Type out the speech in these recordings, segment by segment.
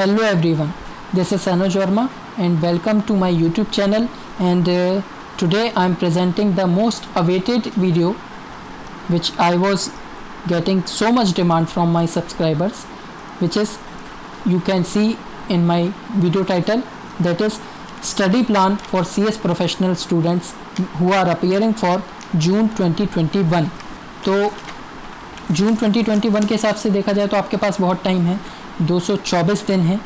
Hello everyone, this is Anuj Verma and welcome to my YouTube channel, and today I am presenting the most awaited video which I was getting so much demand from my subscribers, which is, you can see in my video title, that is study plan for CS professional students who are appearing for June 2021। तो जून 2021 के हिसाब से देखा जाए तो आपके पास बहुत time है, 224 दिन है।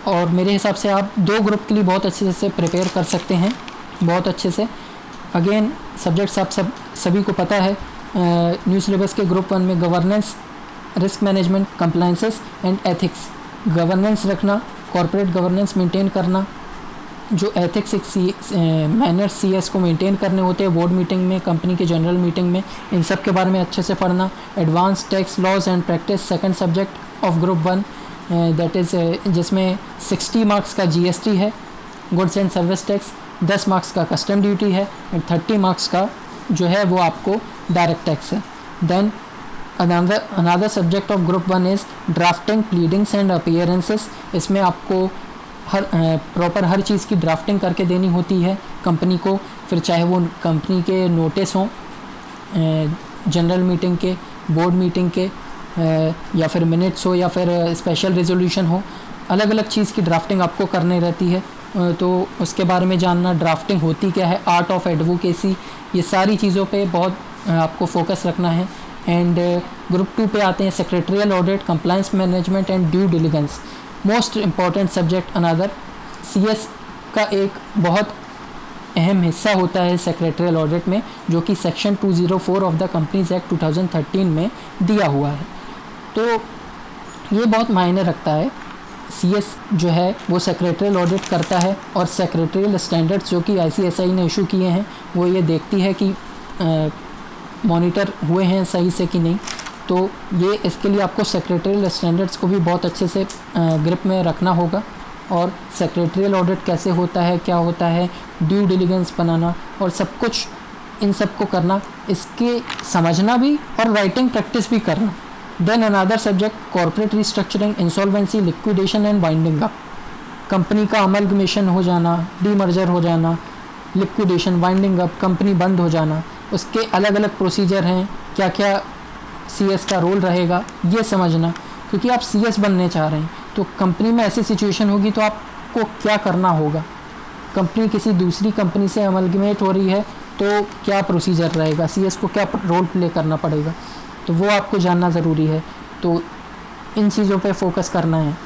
और मेरे हिसाब से आप दो ग्रुप के लिए बहुत अच्छे से प्रिपेयर कर सकते हैं, बहुत अच्छे से। अगेन सब्जेक्ट्स आप सभी को पता है, न्यू सिलेबस के ग्रुप 1 में governance, risk management, compliances and ethics. Governance रखना, कॉर्पोरेट गवर्नेंस मेंटेन करना, जो एथिक्स मैनर्स CS को मेंटेन करने होते हैं बोर्ड मीटिंग में, कंपनी के जनरल मीटिंग में, इन सब के बारे में अच्छे से पढ़ना। Advance tax laws and practice, second subject of group 1, that is जिसमें 60 मार्क्स का GST है, goods and service tax, 10 marks का कस्टम ड्यूटी है एंड 30 मार्क्स का जो है वो आपको डायरेक्ट टैक्स है। Then another subject of group 1 is drafting, pleadings and appearances. इसमें आपको प्रॉपर हर चीज़ की ड्राफ्टिंग करके देनी होती है कंपनी को, फिर चाहे वो कंपनी के नोटिस हों, जनरल मीटिंग के, बोर्ड मीटिंग के, या फिर मिनट्स हो, या फिर स्पेशल रेजोल्यूशन हो, अलग अलग चीज़ की ड्राफ्टिंग आपको करनी रहती है। तो उसके बारे में जानना, ड्राफ्टिंग होती क्या है, आर्ट ऑफ एडवोकेसी, ये सारी चीज़ों पे बहुत आपको फोकस रखना है। एंड ग्रुप 2 पे आते हैं secretarial audit, compliance management and due diligence. Most important subject another. CS का एक बहुत अहम हिस्सा होता है सेक्रेटरियल ऑडिट में, जो कि section 204 of the companies act 2013 में दिया हुआ है। तो ये बहुत मायने रखता है। CS जो है वो सेक्रेटरियल ऑडिट करता है, और सेक्रेटरियल स्टैंडर्ड्स जो कि ICSI ने इशू किए हैं वो ये देखती है कि मॉनिटर हुए हैं सही से कि नहीं। तो ये इसके लिए आपको सेक्रेटरियल स्टैंडर्ड्स को भी बहुत अच्छे से ग्रिप में रखना होगा। और सेक्रेटरियल ऑडिट कैसे होता है, क्या होता है, ड्यू डिलिजेंस बनाना और सब कुछ, इन सब को करना, इसके समझना भी और राइटिंग प्रैक्टिस भी करना। Then another subject corporate restructuring, insolvency, liquidation and winding up. Company का अमलगमेशन हो जाना, डीमर्जर हो जाना, लिक्विडेशन, वाइंडिंग अप, कंपनी बंद हो जाना, उसके अलग अलग प्रोसीजर हैं, क्या क्या CS का रोल रहेगा, ये समझना। क्योंकि आप CS बनने चाह रहे हैं तो कंपनी में ऐसी सिचुएशन होगी तो आपको क्या करना होगा। कंपनी किसी दूसरी कंपनी से अमलगमेट हो रही है तो क्या प्रोसीजर रहेगा, CS को क्या रोल प्ले करना पड़ेगा, तो वो आपको जानना ज़रूरी है। तो इन चीज़ों पे फोकस करना है।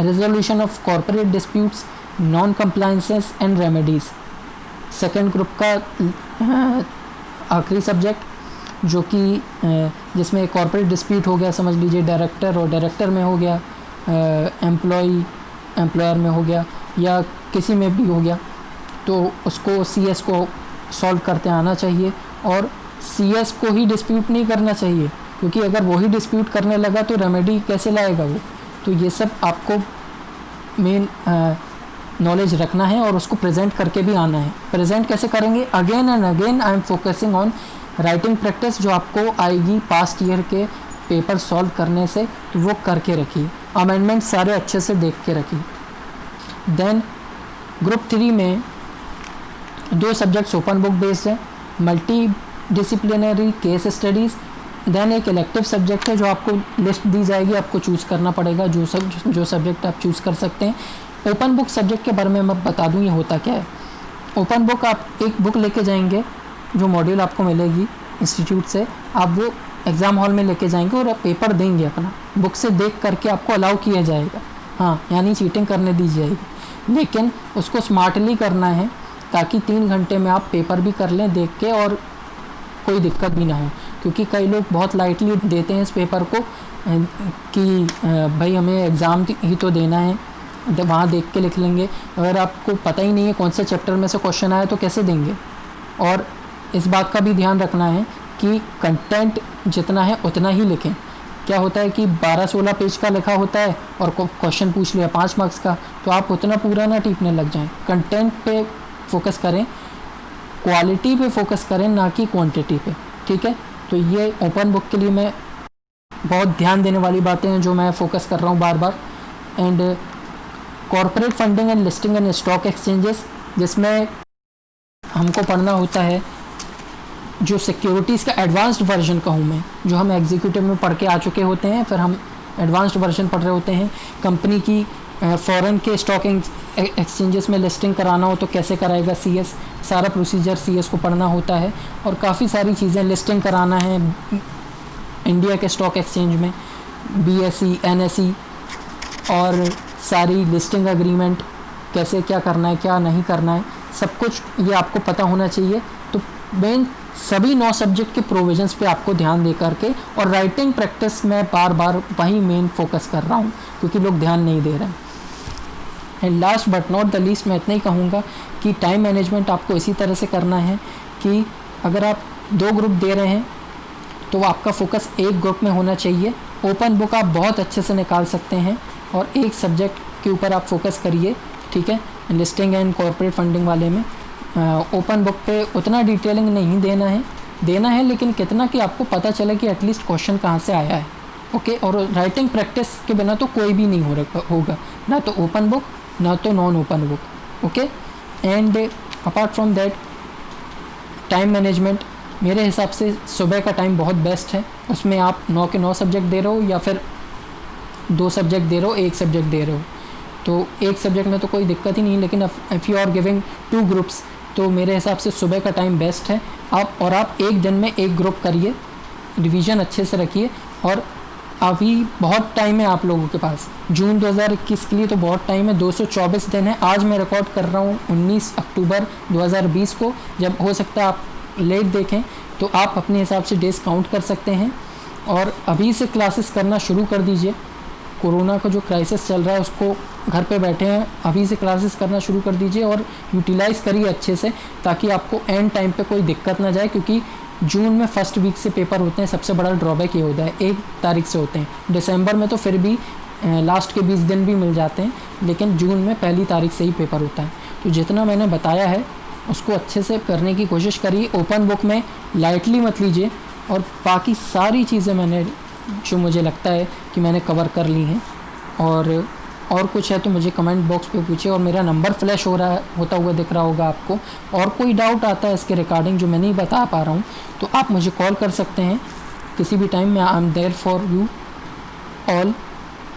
Resolution of corporate disputes, non compliances and remedies, second group का आखिरी सब्जेक्ट, जो कि जिसमें कॉर्पोरेट डिस्प्यूट हो गया, समझ लीजिए डायरेक्टर और डायरेक्टर में हो गया, एम्प्लॉयर में हो गया, या किसी में भी हो गया, तो उसको CS को सॉल्व करते आना चाहिए। और CS को ही डिस्प्यूट नहीं करना चाहिए, क्योंकि अगर वही डिस्प्यूट करने लगा तो रेमेडी कैसे लाएगा वो। तो ये सब आपको मेन नॉलेज रखना है और उसको प्रेजेंट करके भी आना है। प्रेजेंट कैसे करेंगे, again and again I am focusing on writing practice, जो आपको आएगी पास्ट ईयर के पेपर सॉल्व करने से, तो वो करके रखिए। अमेंडमेंट सारे अच्छे से देख के रखिए। देन ग्रुप 3 में 2 सब्जेक्ट्स ओपन बुक बेस्ड है, multidisciplinary case studies. Then एक इलेक्टिव सब्जेक्ट है जो आपको लिस्ट दी जाएगी, आपको चूज़ करना पड़ेगा जो सब्जेक्ट आप चूज़ कर सकते हैं। ओपन बुक सब्जेक्ट के बारे में मैं बता दूँ ये होता क्या है। ओपन बुक, आप एक बुक लेके जाएंगे, जो मॉड्यूल आपको मिलेगी इंस्टीट्यूट से, आप वो एग्ज़ाम हॉल में लेके जाएंगे और आप पेपर देंगे अपना, बुक से देख करके आपको अलाउ किया जाएगा। हाँ, यानी चीटिंग करने दी जाएगी, लेकिन उसको स्मार्टली करना है ताकि 3 घंटे में आप पेपर भी कर लें देख के और कोई दिक्कत भी ना हो। क्योंकि कई लोग बहुत लाइटली देते हैं इस पेपर को कि भाई हमें एग्ज़ाम ही तो देना है, वहाँ देख के लिख लेंगे। अगर आपको पता ही नहीं है कौन से चैप्टर में से क्वेश्चन आया तो कैसे देंगे। और इस बात का भी ध्यान रखना है कि कंटेंट जितना है उतना ही लिखें। क्या होता है कि 12-16 पेज का लिखा होता है और क्वेश्चन पूछ लिया 5 मार्क्स का, तो आप उतना पूरा ना टीपने लग जाएं। कंटेंट पे फोकस करें, क्वालिटी पे फोकस करें, ना कि क्वांटिटी पे। ठीक है, तो ये ओपन बुक के लिए मैं बहुत ध्यान देने वाली बातें हैं जो मैं फोकस कर रहा हूँ बार बार। And corporate funding and listing and stock exchanges, जिसमें हमको पढ़ना होता है जो सिक्योरिटीज़ का एडवांस्ड वर्जन कहूँ मैं, जो हम एग्जीक्यूटिव में पढ़ के आ चुके होते हैं, फिर हम एडवांस्ड वर्जन पढ़ रहे होते हैं। कंपनी की फॉरेन के स्टॉक एक्सचेंजेस में लिस्टिंग कराना हो तो कैसे कराएगा, सीएस, सारा प्रोसीजर सीएस को पढ़ना होता है। और काफ़ी सारी चीज़ें लिस्टिंग कराना है इंडिया के स्टॉक एक्सचेंज में, बीएसई, एनएसई, और सारी लिस्टिंग एग्रीमेंट कैसे क्या करना है क्या नहीं करना है, सब कुछ ये आपको पता होना चाहिए। तो मेन सभी 9 सब्जेक्ट के प्रोविजंस पे आपको ध्यान दे करके, और राइटिंग प्रैक्टिस में बार बार वही मेन फोकस कर रहा हूँ क्योंकि लोग ध्यान नहीं दे रहे हैं। And last but not the least मैं इतना ही कहूँगा कि टाइम मैनेजमेंट आपको इसी तरह से करना है कि अगर आप 2 ग्रुप दे रहे हैं तो आपका फोकस एक ग्रुप में होना चाहिए। ओपन बुक आप बहुत अच्छे से निकाल सकते हैं और एक सब्जेक्ट के ऊपर आप फोकस करिए, ठीक है। लिस्टिंग एंड कॉर्पोरेट फंडिंग वाले में ओपन बुक पे उतना डिटेलिंग नहीं देना है लेकिन कितना कि आपको पता चले कि एटलीस्ट क्वेश्चन कहाँ से आया है, ओके। और राइटिंग प्रैक्टिस के बिना तो कोई भी नहीं होगा, ना तो ओपन बुक ना तो non open book, okay. And apart from that time management मेरे हिसाब से सुबह का टाइम बहुत बेस्ट है। उसमें आप 9 के 9 सब्जेक्ट दे रहे हो या फिर 2 सब्जेक्ट दे रहे हो, 1 सब्जेक्ट दे रहे हो, तो एक सब्जेक्ट में तो कोई दिक्कत ही नहीं। लेकिन if you are giving 2 groups तो मेरे हिसाब से सुबह का टाइम बेस्ट है। आप एक दिन में 1 ग्रुप करिए, रिवीजन अच्छे से रखिए। और अभी बहुत टाइम है आप लोगों के पास, जून 2021 के लिए तो बहुत टाइम है, 224 दिन है। आज मैं रिकॉर्ड कर रहा हूँ 19 अक्टूबर 2020 को। जब हो सकता है आप लेट देखें तो आप अपने हिसाब से डेज काउंट कर सकते हैं और अभी से क्लासेस करना शुरू कर दीजिए। कोरोना का जो क्राइसिस चल रहा है उसको घर पे बैठे हैं, अभी से क्लासेस करना शुरू कर दीजिए और यूटिलाइज़ करिए अच्छे से, ताकि आपको एंड टाइम पे कोई दिक्कत ना जाए। क्योंकि जून में फर्स्ट वीक से पेपर होते हैं, सबसे बड़ा ड्रॉबैक ये होता है 1 तारीख से होते हैं। दिसंबर में तो फिर भी लास्ट के 20 दिन भी मिल जाते हैं, लेकिन जून में 1 तारीख से ही पेपर होता है। तो जितना मैंने बताया है उसको अच्छे से करने की कोशिश करिए। ओपन बुक में लाइटली मत लीजिए और बाकी सारी चीज़ें मैंने जो मुझे लगता है कि मैंने कवर कर ली हैं। और कुछ है तो मुझे कमेंट बॉक्स पे पूछिए, और मेरा नंबर फ्लैश होता हुआ दिख रहा होगा आपको। और कोई डाउट आता है इसके रिगार्डिंग जो मैं नहीं बता पा रहा हूँ तो आप मुझे कॉल कर सकते हैं किसी भी टाइम में। I am there for you all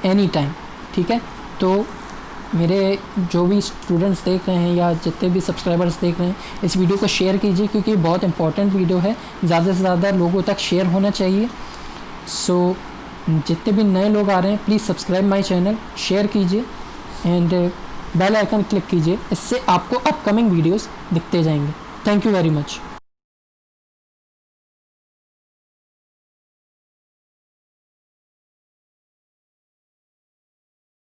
any time, ठीक है। तो मेरे जो भी स्टूडेंट्स देख रहे हैं या जितने भी सब्सक्राइबर्स देख रहे हैं, इस वीडियो को शेयर कीजिए क्योंकि बहुत इंपॉर्टेंट वीडियो है, ज़्यादा से ज़्यादा लोगों तक शेयर होना चाहिए। सो जितने भी नए लोग आ रहे हैं please subscribe my channel, share कीजिए एंड बेल आइकन क्लिक कीजिए, इससे आपको अपकमिंग वीडियोस दिखते जाएंगे। Thank you very much.